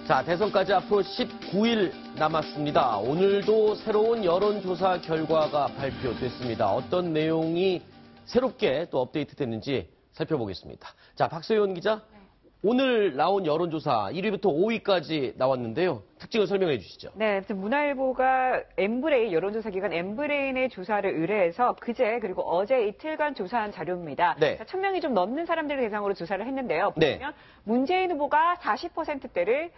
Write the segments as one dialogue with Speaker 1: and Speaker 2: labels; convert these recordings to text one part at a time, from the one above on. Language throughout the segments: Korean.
Speaker 1: 자, 대선까지 앞으로 19일 남았습니다. 오늘도 새로운 여론조사 결과가 발표됐습니다. 어떤 내용이 새롭게 또 업데이트 됐는지 살펴보겠습니다. 자, 박소연 기자. 오늘 나온 여론조사 1위부터 5위까지 나왔는데요. 특징을 설명해 주시죠.
Speaker 2: 네, 문화일보가 엠브레인, 여론조사 기관 엠브레인의 조사를 의뢰해서 그제 그리고 어제 이틀간 조사한 자료입니다.
Speaker 1: 네.
Speaker 2: 1,000명이 좀 넘는 사람들을 대상으로 조사를 했는데요.
Speaker 1: 네.
Speaker 2: 보면 문재인 후보가 40%대를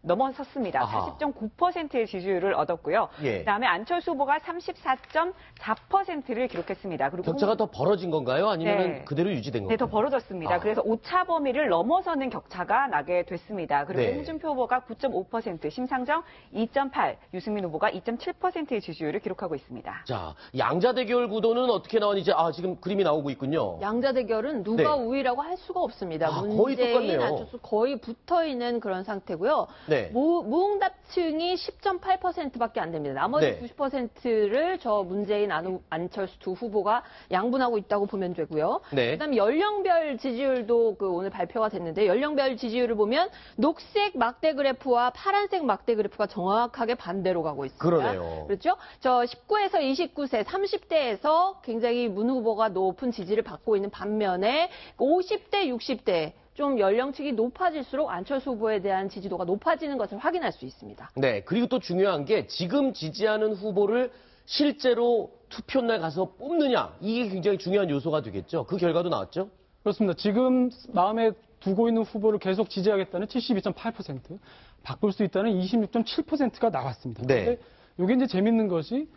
Speaker 2: 넘어섰습니다. 40.9%의 지지율을 얻었고요.
Speaker 1: 예.
Speaker 2: 그다음에 안철수 후보가 34.4%를 기록했습니다. 그리고
Speaker 1: 격차가 더 벌어진 건가요? 아니면
Speaker 2: 네.
Speaker 1: 그대로 유지된 건가요?
Speaker 2: 네, 더 벌어졌습니다. 그래서 오차 범위를 넘어서는 격차가 나게 됐습니다. 그리고
Speaker 1: 네.
Speaker 2: 홍준표 후보가 9.5%, 심상정 2.8%, 유승민 후보가 2.7%의 지지율을 기록하고 있습니다.
Speaker 1: 자, 양자 대결 구도는 어떻게 나오는지 지금 그림이 나오고 있군요.
Speaker 3: 양자 대결은 누가
Speaker 1: 네.
Speaker 3: 우위라고 할 수가 없습니다.
Speaker 1: 거의
Speaker 3: 문재인,
Speaker 1: 똑같네요.
Speaker 3: 안철수 거의 붙어 있는 그런 상태고요.
Speaker 1: 네.
Speaker 3: 무응답층이 10.8%밖에 안 됩니다. 나머지
Speaker 1: 네.
Speaker 3: 90%를 저 문재인, 안철수 두 후보가 양분하고 있다고 보면 되고요.
Speaker 1: 네.
Speaker 3: 그다음에 연령별 지지율도 오늘 발표가 됐는데 연령별 지지율을 보면 녹색 막대 그래프와 파란색 막대 그래프가 정확하게 반대로 가고 있습니다.
Speaker 1: 그러네요.
Speaker 3: 그렇죠? 저 19에서 29세, 30대에서 굉장히 문 후보가 높은 지지를 받고 있는 반면에 50대, 60대 좀 연령층이 높아질수록 안철수 후보에 대한 지지도가 높아지는 것을 확인할 수 있습니다.
Speaker 1: 네, 그리고 또 중요한 게 지금 지지하는 후보를 실제로 투표날 가서 뽑느냐, 이게 굉장히 중요한 요소가 되겠죠. 그 결과도 나왔죠?
Speaker 4: 그렇습니다. 지금 마음에 두고 있는 후보를 계속 지지하겠다는 72.8%, 바꿀 수 있다는 26.7%가 나왔습니다.
Speaker 1: 네.
Speaker 4: 근데 이게 이제 재밌는 것이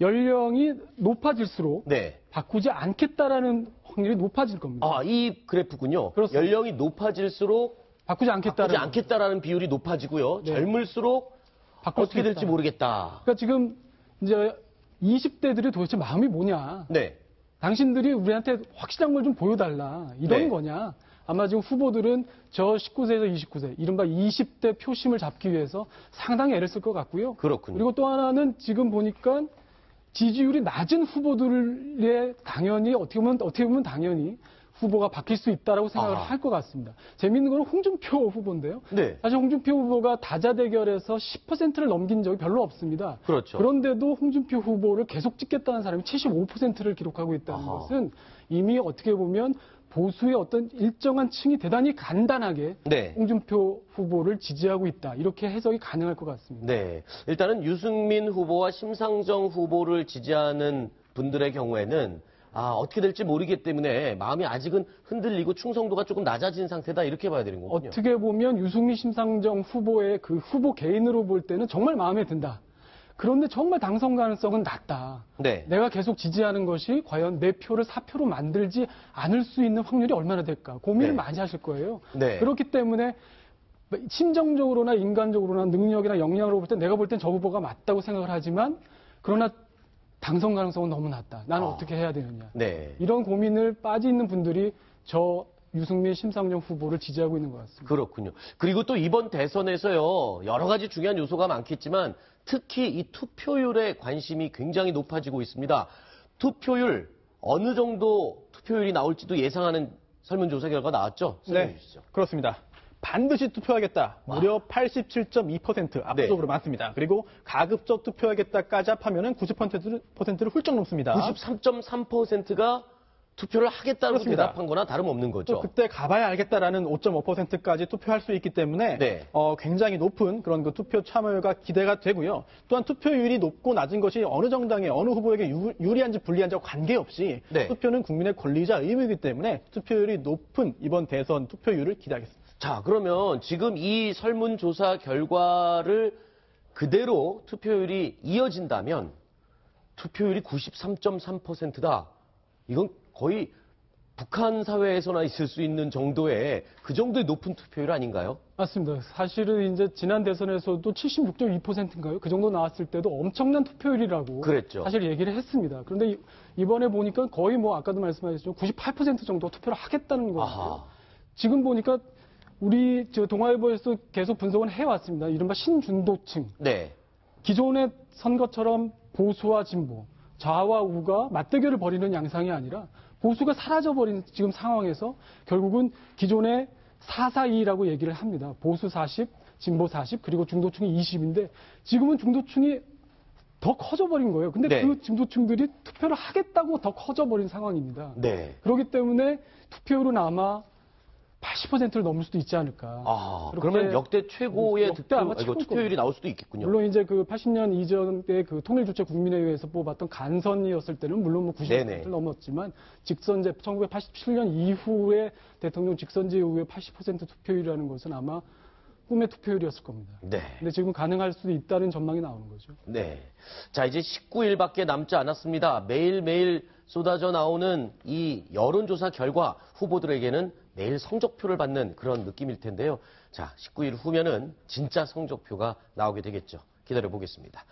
Speaker 4: 연령이 높아질수록
Speaker 1: 네.
Speaker 4: 바꾸지 않겠다라는 확률이 높아질 겁니다.
Speaker 1: 이 그래프군요.
Speaker 4: 그렇습니다.
Speaker 1: 연령이 높아질수록
Speaker 4: 바꾸지
Speaker 1: 바꾸지 않겠다라는 비율이 높아지고요.
Speaker 4: 네.
Speaker 1: 젊을수록
Speaker 4: 바꿀
Speaker 1: 어떻게
Speaker 4: 수
Speaker 1: 될지
Speaker 4: 있다.
Speaker 1: 모르겠다.
Speaker 4: 그러니까 지금 이제 20대들이 도대체 마음이 뭐냐.
Speaker 1: 네.
Speaker 4: 당신들이 우리한테 확실한 걸 좀 보여달라. 이런
Speaker 1: 네.
Speaker 4: 거냐. 아마 지금 후보들은 저 19세에서 29세, 이른바 20대 표심을 잡기 위해서 상당히 애를 쓸 것 같고요.
Speaker 1: 그렇군요.
Speaker 4: 그리고 또 하나는 지금 보니까 지지율이 낮은 후보들의 당연히 어떻게 보면 당연히 후보가 바뀔 수 있다라고 생각을 할 것 같습니다. 재밌는 건 홍준표 후보인데요.
Speaker 1: 네.
Speaker 4: 사실 홍준표 후보가 다자 대결에서 10%를 넘긴 적이 별로 없습니다.
Speaker 1: 그렇죠.
Speaker 4: 그런데도 홍준표 후보를 계속 찍겠다는 사람이 75%를 기록하고 있다는 것은 이미 어떻게 보면 보수의 어떤 일정한 층이 대단히 간단하게
Speaker 1: 네.
Speaker 4: 홍준표 후보를 지지하고 있다. 이렇게 해석이 가능할 것 같습니다.
Speaker 1: 네. 일단은 유승민 후보와 심상정 후보를 지지하는 분들의 경우에는 어떻게 될지 모르기 때문에 마음이 아직은 흔들리고 충성도가 조금 낮아진 상태다. 이렇게 봐야 되는 거군요.
Speaker 4: 어떻게 보면 유승민, 심상정 후보의 그 후보 개인으로 볼 때는 정말 마음에 든다. 그런데 정말 당선 가능성은 낮다.
Speaker 1: 네.
Speaker 4: 내가 계속 지지하는 것이 과연 내 표를 사표로 만들지 않을 수 있는 확률이 얼마나 될까 고민을
Speaker 1: 네.
Speaker 4: 많이 하실 거예요.
Speaker 1: 네.
Speaker 4: 그렇기 때문에 심정적으로나 인간적으로나 능력이나 역량으로 볼 때 내가 볼 땐 저 후보가 맞다고 생각을 하지만 그러나 당선 가능성은 너무 낮다. 나는 어떻게 해야 되느냐.
Speaker 1: 네.
Speaker 4: 이런 고민을 빠져 있는 분들이 저 유승민, 심상정 후보를 지지하고 있는 것 같습니다.
Speaker 1: 그렇군요. 그리고 또 이번 대선에서요, 여러 가지 중요한 요소가 많겠지만 특히 이 투표율에 관심이 굉장히 높아지고 있습니다. 투표율, 어느 정도 투표율이 나올지도 예상하는 설문조사 결과 나왔죠? 설명해 주시죠.
Speaker 5: 그렇습니다. 반드시 투표하겠다. 무려 87.2% 압도적으로 많습니다. 그리고 가급적 투표하겠다까지 합하면 90%를 훌쩍 넘습니다.
Speaker 1: 93.3%가 투표를 하겠다고
Speaker 5: 그렇습니다.
Speaker 1: 대답한 거나 다름없는 거죠.
Speaker 5: 또 그때 가봐야 알겠다라는 5.5%까지 투표할 수 있기 때문에
Speaker 1: 네.
Speaker 5: 굉장히 높은 그런 그 투표 참여가 기대가 되고요. 또한 투표율이 높고 낮은 것이 어느 정당의 어느 후보에게 유리한지 불리한지와 관계없이
Speaker 1: 네.
Speaker 5: 투표는 국민의 권리자 의무이기 때문에 투표율이 높은 이번 대선 투표율을 기대하겠습니다.
Speaker 1: 자, 그러면 지금 이 설문조사 결과를 그대로 투표율이 이어진다면 투표율이 93.3%다. 이건 거의 북한 사회에서나 있을 수 있는 정도의 그 정도의 높은 투표율 아닌가요?
Speaker 4: 맞습니다. 사실은 이제 지난 대선에서도 76.2%인가요? 그 정도 나왔을 때도 엄청난 투표율이라고
Speaker 1: 그랬죠.
Speaker 4: 사실 얘기를 했습니다. 그런데 이번에 보니까 거의 아까도 말씀하셨죠. 98% 정도 투표를 하겠다는 거예요. 지금 보니까 우리 동아일보에서 계속 분석을 해왔습니다. 이른바 신중도층.
Speaker 1: 네.
Speaker 4: 기존의 선거처럼 보수와 진보, 좌와 우가 맞대결을 벌이는 양상이 아니라 보수가 사라져버린 지금 상황에서 결국은 기존의 442라고 얘기를 합니다. 보수 40, 진보 40, 그리고 중도층이 20인데 지금은 중도층이 더 커져버린 거예요. 근데
Speaker 1: 네.
Speaker 4: 그 중도층들이 투표를 하겠다고 더 커져버린 상황입니다.
Speaker 1: 네.
Speaker 4: 그렇기 때문에 투표율은 아마 80%를 넘을 수도 있지 않을까.
Speaker 1: 아,
Speaker 4: 그렇게
Speaker 1: 그러면 역대 최고의
Speaker 4: 역대 아마 최고일
Speaker 1: 투표율이 나올 수도 있겠군요.
Speaker 4: 물론 이제 그 80년 이전에 그 통일주체 국민회의에서 뽑았던 간선이었을 때는 물론 뭐 90%를
Speaker 1: 네네.
Speaker 4: 넘었지만 직선제 1987년 이후에 대통령 직선제 이후에 80% 투표율이라는 것은 아마 꿈의 투표율이었을 겁니다.
Speaker 1: 네.
Speaker 4: 근데 지금 가능할 수도 있다는 전망이 나오는 거죠.
Speaker 1: 네. 자, 이제 19일밖에 남지 않았습니다. 매일매일 쏟아져 나오는 이 여론조사 결과 후보들에게는 매일 성적표를 받는 그런 느낌일 텐데요. 자, 19일 후면은 진짜 성적표가 나오게 되겠죠. 기다려 보겠습니다.